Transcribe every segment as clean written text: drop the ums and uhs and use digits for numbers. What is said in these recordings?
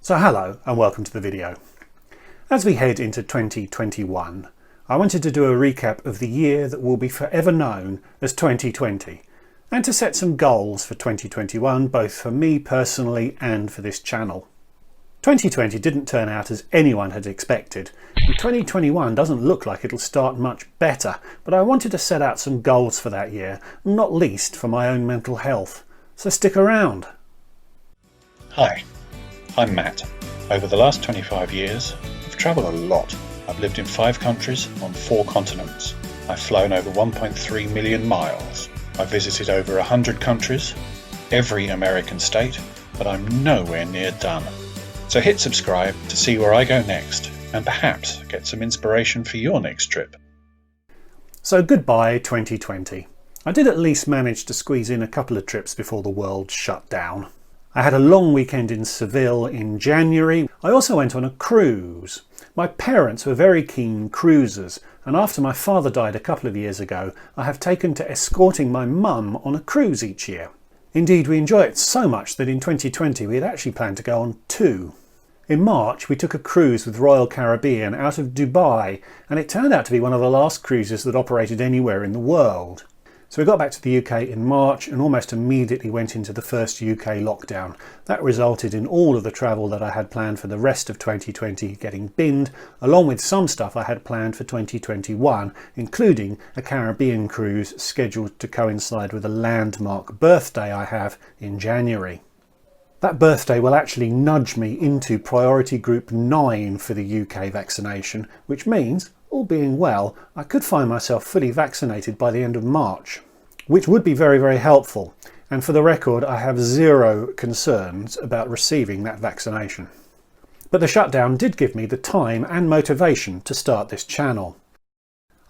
So hello and welcome to the video. As we head into 2021, I wanted to do a recap of the year that will be forever known as 2020 and to set some goals for 2021 both for me personally and for this channel. 2020 didn't turn out as anyone had expected and 2021 doesn't look like it'll start much better, but I wanted to set out some goals for that year, not least for my own mental health. So stick around. Hi. I'm Matt. Over the last 25 years, I've travelled a lot. I've lived in 5 countries on 4 continents. I've flown over 1.3 million miles. I've visited over 100 countries, every American state, but I'm nowhere near done. So hit subscribe to see where I go next and perhaps get some inspiration for your next trip. So goodbye 2020. I did at least manage to squeeze in a couple of trips before the world shut down. I had a long weekend in Seville in January. I also went on a cruise. My parents were very keen cruisers, and after my father died a couple of years ago, I have taken to escorting my mum on a cruise each year. Indeed, we enjoy it so much that in 2020 we had actually planned to go on 2. In March, we took a cruise with Royal Caribbean out of Dubai, and it turned out to be one of the last cruises that operated anywhere in the world. So we got back to the UK in March and almost immediately went into the first UK lockdown. That resulted in all of the travel that I had planned for the rest of 2020 getting binned, along with some stuff I had planned for 2021, including a Caribbean cruise scheduled to coincide with a landmark birthday I have in January. That birthday will actually nudge me into priority group 9 for the UK vaccination, which means, all being well, I could find myself fully vaccinated by the end of March, which would be very, very helpful. And for the record, I have 0 concerns about receiving that vaccination. But the shutdown did give me the time and motivation to start this channel.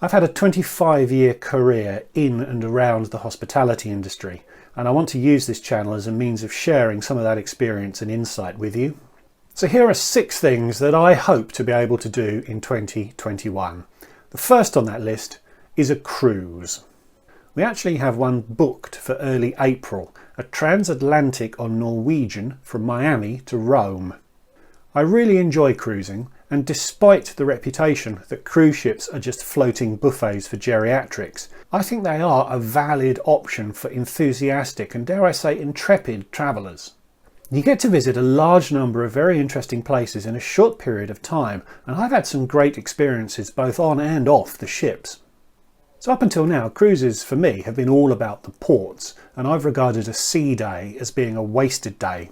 I've had a 25-year career in and around the hospitality industry, and I want to use this channel as a means of sharing some of that experience and insight with you. So here are 6 things that I hope to be able to do in 2021. The first on that list is a cruise. We actually have one booked for early April, a transatlantic on Norwegian from Miami to Rome. I really enjoy cruising, and despite the reputation that cruise ships are just floating buffets for geriatrics, I think they are a valid option for enthusiastic and, dare I say, intrepid travellers. You get to visit a large number of very interesting places in a short period of time, and I've had some great experiences both on and off the ships. So up until now, cruises for me have been all about the ports, and I've regarded a sea day as being a wasted day.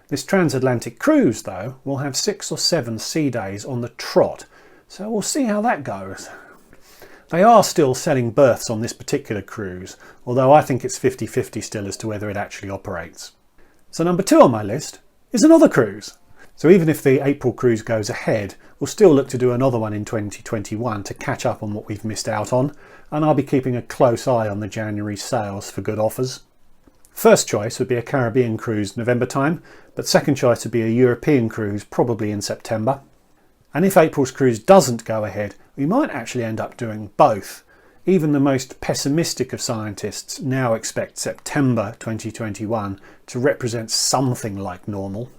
This transatlantic cruise, though, will have 6 or 7 sea days on the trot, so we'll see how that goes. They are still selling berths on this particular cruise, although I think it's 50-50 still as to whether it actually operates. So number 2 on my list is another cruise. So even if the April cruise goes ahead, we'll still look to do another one in 2021 to catch up on what we've missed out on, and I'll be keeping a close eye on the January sales for good offers. First choice would be a Caribbean cruise November time, but second choice would be a European cruise probably in September. And if April's cruise doesn't go ahead, we might actually end up doing both. Even the most pessimistic of scientists now expect September 2021 to represent something like normal.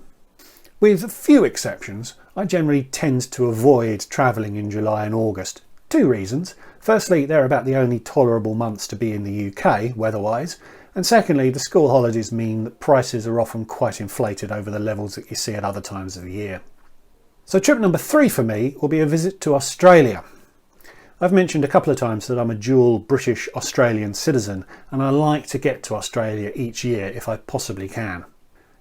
With a few exceptions, I generally tend to avoid travelling in July and August. 2 reasons. Firstly, they're about the only tolerable months to be in the UK, weather-wise, and secondly, the school holidays mean that prices are often quite inflated over the levels that you see at other times of the year. So trip number 3 for me will be a visit to Australia. I've mentioned a couple of times that I'm a dual British-Australian citizen, and I like to get to Australia each year if I possibly can.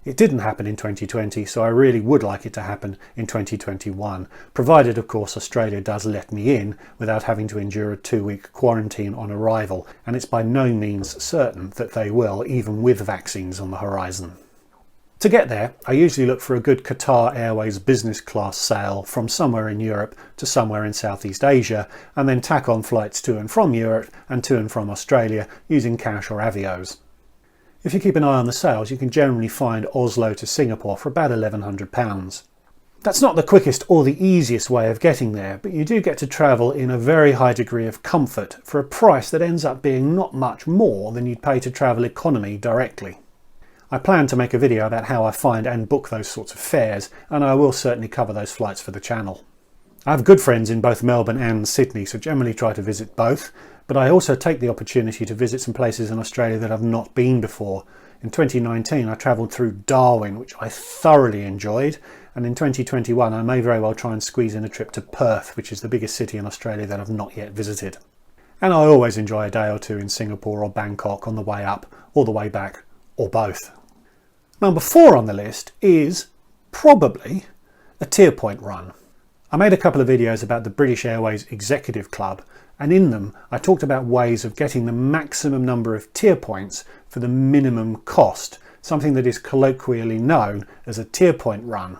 It didn't happen in 2020, so I really would like it to happen in 2021, provided of course Australia does let me in without having to endure a 2-week quarantine on arrival, and it's by no means certain that they will, even with vaccines on the horizon. To get there, I usually look for a good Qatar Airways business class sail from somewhere in Europe to somewhere in Southeast Asia, and then tack on flights to and from Europe and to and from Australia using cash or avios. If you keep an eye on the sales, you can generally find Oslo to Singapore for about £1,100. That's not the quickest or the easiest way of getting there, but you do get to travel in a very high degree of comfort for a price that ends up being not much more than you'd pay to travel economy directly. I plan to make a video about how I find and book those sorts of fares, and I will certainly cover those flights for the channel. I have good friends in both Melbourne and Sydney, so generally try to visit both, but I also take the opportunity to visit some places in Australia that I've not been before. In 2019 I travelled through Darwin, which I thoroughly enjoyed, and in 2021 I may very well try and squeeze in a trip to Perth, which is the biggest city in Australia that I've not yet visited. And I always enjoy a day or two in Singapore or Bangkok on the way up or the way back, or both. Number 4 on the list is probably a tier point run. I made a couple of videos about the British Airways Executive Club, and in them I talked about ways of getting the maximum number of tier points for the minimum cost, something that is colloquially known as a tier point run.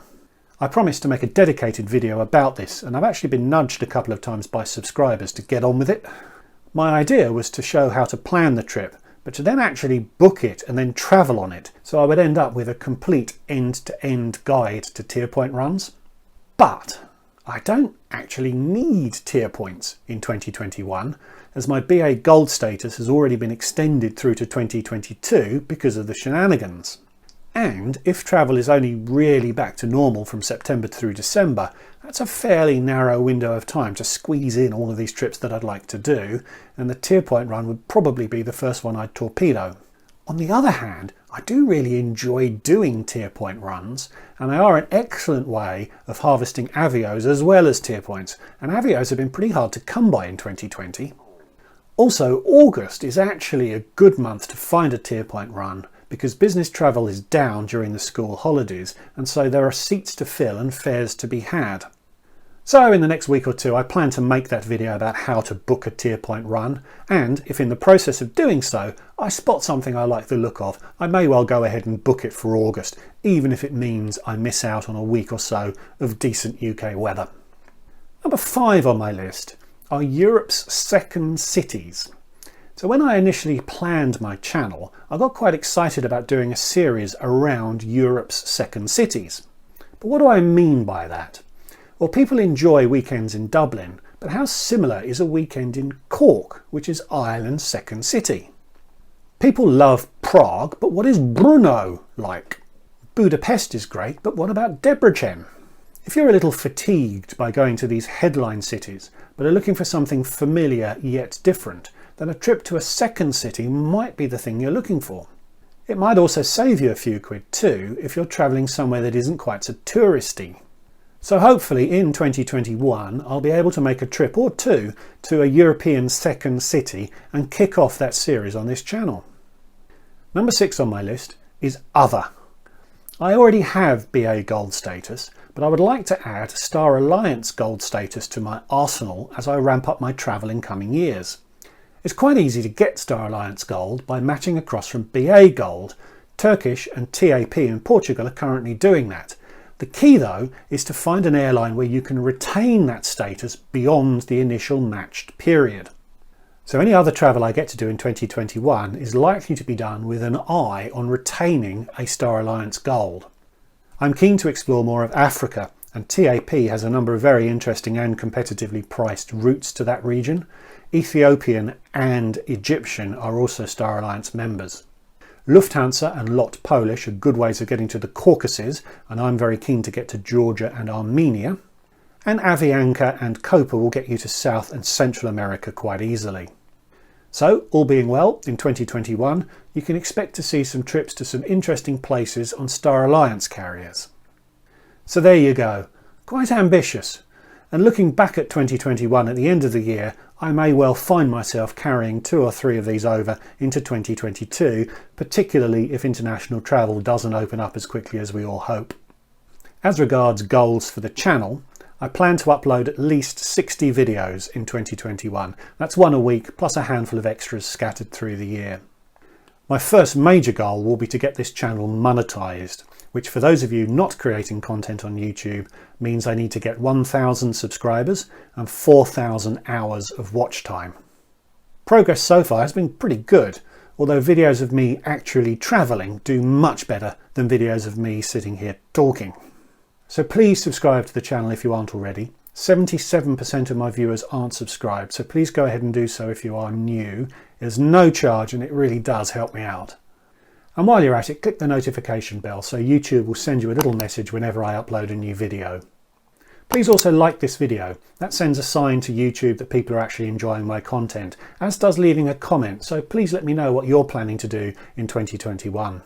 I promised to make a dedicated video about this, and I've actually been nudged a couple of times by subscribers to get on with it. My idea was to show how to plan the trip, but to then actually book it and then travel on it, so I would end up with a complete end-to-end guide to tier point runs. But I don't actually need tier points in 2021, as my BA Gold status has already been extended through to 2022 because of the shenanigans. And if travel is only really back to normal from September through December, that's a fairly narrow window of time to squeeze in all of these trips that I'd like to do, and the tier point run would probably be the first one I'd torpedo. On the other hand, I do really enjoy doing tier point runs, and they are an excellent way of harvesting avios as well as tier points, and avios have been pretty hard to come by in 2020. Also, August is actually a good month to find a tier point run, because business travel is down during the school holidays, and so there are seats to fill and fares to be had. So in the next week or two I plan to make that video about how to book a tier point run, and if in the process of doing so I spot something I like the look of, I may well go ahead and book it for August, even if it means I miss out on a week or so of decent UK weather. Number 5 on my list are Europe's second cities. So when I initially planned my channel, I got quite excited about doing a series around Europe's second cities. But what do I mean by that? Well, people enjoy weekends in Dublin, but how similar is a weekend in Cork, which is Ireland's second city? People love Prague, but what is Brno like? Budapest is great, but what about Debrecen? If you're a little fatigued by going to these headline cities, but are looking for something familiar yet different, then a trip to a second city might be the thing you're looking for. It might also save you a few quid too if you're travelling somewhere that isn't quite so touristy. So hopefully in 2021 I'll be able to make a trip or two to a European second city and kick off that series on this channel. Number 6 on my list is Other. I already have BA Gold status, but I would like to add Star Alliance Gold status to my arsenal as I ramp up my travel in coming years. It's quite easy to get Star Alliance Gold by matching across from BA Gold. Turkish and TAP in Portugal are currently doing that. The key though is to find an airline where you can retain that status beyond the initial matched period. So any other travel I get to do in 2021 is likely to be done with an eye on retaining a Star Alliance Gold. I'm keen to explore more of Africa, and TAP has a number of very interesting and competitively priced routes to that region. Ethiopian and Egyptian are also Star Alliance members. Lufthansa and LOT Polish are good ways of getting to the Caucasus, and I'm very keen to get to Georgia and Armenia. And Avianca and Copa will get you to South and Central America quite easily. So, all being well, in 2021 you can expect to see some trips to some interesting places on Star Alliance carriers. So there you go, quite ambitious. And looking back at 2021 at the end of the year, I may well find myself carrying 2 or 3 of these over into 2022, particularly if international travel doesn't open up as quickly as we all hope. As regards goals for the channel, I plan to upload at least 60 videos in 2021. That's 1 a week, plus a handful of extras scattered through the year. My first major goal will be to get this channel monetized, which for those of you not creating content on YouTube means I need to get 1,000 subscribers and 4,000 hours of watch time. Progress so far has been pretty good, although videos of me actually travelling do much better than videos of me sitting here talking. So please subscribe to the channel if you aren't already. 77% of my viewers aren't subscribed, so please go ahead and do so if you are new. There's no charge and it really does help me out. And while you're at it, click the notification bell so YouTube will send you a little message whenever I upload a new video. Please also like this video. That sends a sign to YouTube that people are actually enjoying my content, as does leaving a comment, so please let me know what you're planning to do in 2021.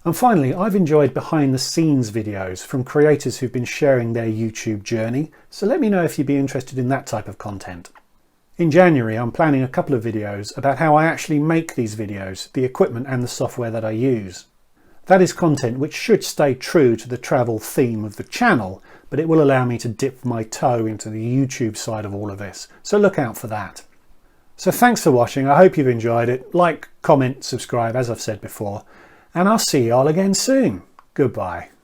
And finally, I've enjoyed behind the scenes videos from creators who've been sharing their YouTube journey, so let me know if you'd be interested in that type of content. In January, I'm planning a couple of videos about how I actually make these videos, the equipment and the software that I use. That is content which should stay true to the travel theme of the channel, but it will allow me to dip my toe into the YouTube side of all of this, so look out for that. So thanks for watching, I hope you've enjoyed it. Like, comment, subscribe as I've said before, and I'll see you all again soon. Goodbye.